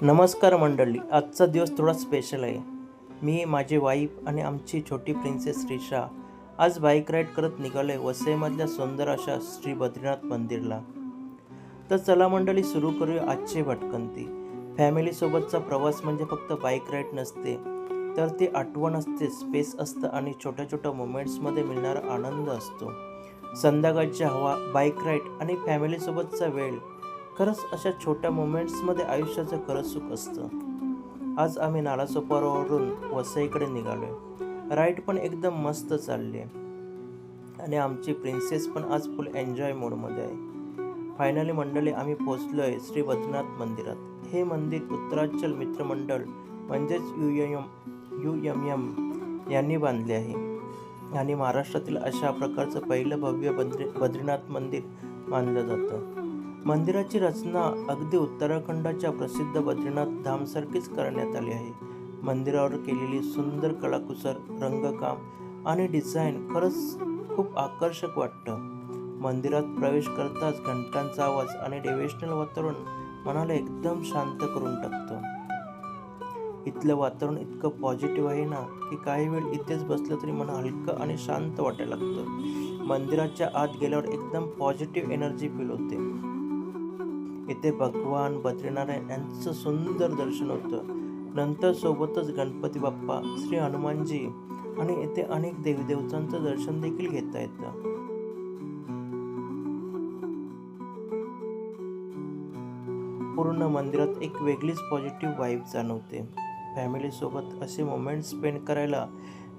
नमस्कार मंडळी, आजचा दिवस थोडा स्पेशल आहे. मी, माझी वाईफ आणि आमची छोटी प्रिन्सेस रिशा आज बाईक राईड करत निघालो आहे वसईमधल्या सुंदर अशा श्री बद्रीनाथ मंदिरला. तर चला मंडळी, सुरू करूया आजची भटकंती. फॅमिलीसोबतचा प्रवास म्हणजे फक्त बाईक राईड नसते, तर ती आठवण असते, स्पेस असतं आणि छोट्या छोट्या मोमेंट्समध्ये मिळणारा आनंद असतो. संध्याकाळची हवा, बाईक राईड आणि फॅमिलीसोबतचा वेळ, खरंच अशा छोट्या मोमेंट्समध्ये आयुष्याचं खरं सुख असतं. आज आम्ही नालासोपारावरून वसईकडे निघालोय. राईड पण एकदम मस्त चालली आहे आणि आमची प्रिन्सेस पण आज फुल एन्जॉय मोडमध्ये आहे. फायनली मंडळी, आम्ही पोचलो आहे श्री बद्रीनाथ मंदिरात. हे मंदिर उत्तरांचल मित्रमंडळ म्हणजेच UMM यांनी बांधले आहे आणि महाराष्ट्रातील अशा प्रकारचं पहिलं भव्य बद्रीनाथ मंदिर मानलं जातं. मंदिराची रचना अगदी उत्तराखंडाच्या प्रसिद्ध बद्रीनाथ धामसारखीच करण्यात आली आहे. मंदिरावर केलेली सुंदर कलाकुसर, रंगकाम आणि डिझाईन खरंच खूप आकर्षक वाटतं. मंदिरात प्रवेश करताच घंटांचा आवाज आणि डिव्होशनल वातावरण मनाला एकदम शांत करून टाकतं. इथलं वातावरण इतकं पॉझिटिव्ह आहे ना, की काही वेळ इथेच बसलं तरी मन हलकं आणि शांत वाटायला लागतं. मंदिराच्या आत गेल्यावर एकदम पॉझिटिव्ह एनर्जी फील होते. इथे भगवान बद्रीनारायण यांचं सुंदर दर्शन होतं. नंतर सोबतच गणपती बाप्पा, श्री हनुमानजी आणि इथे अनेक देवीदेवतांचं दर्शन देखील घेता येतं. पूर्ण मंदिरात एक वेगळीच पॉझिटिव्ह वाईब जाणवते. फॅमिलीसोबत असे मोमेंट स्पेंड करायला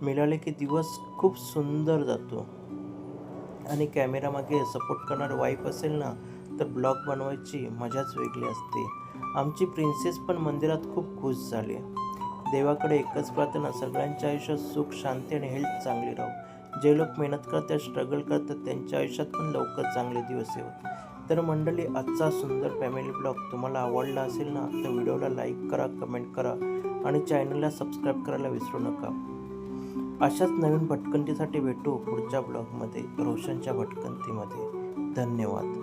मिळाले की दिवस खूप सुंदर जातो. आणि कॅमेरामागे सपोर्ट करणारी वाईफ असेल ना, तर ब्लॉग बनवायची मजाच वेगळी असते. आमची प्रिन्सेस पण मंदिरात खूप खुश झाली. देवाकडे एकच प्रार्थना, सगळ्यांच्या आयुष्यात सुख, शांती आणि हेल्थ चांगली राहो. जे लोक मेहनत करतात, स्ट्रगल करतात, त्यांच्या आयुष्यात पण लवकर चांगले दिवस येतात. तर मंडळी, आजचा सुंदर फॅमिली ब्लॉग तुम्हाला आवडला असेल ना, तर व्हिडिओला लाईक करा, कमेंट करा आणि चॅनलला सबस्क्राईब करायला विसरू नका. अशाच नवीन भटकंतीसाठी भेटू पुढच्या ब्लॉगमध्ये, रोशनच्या भटकंतीमध्ये. धन्यवाद.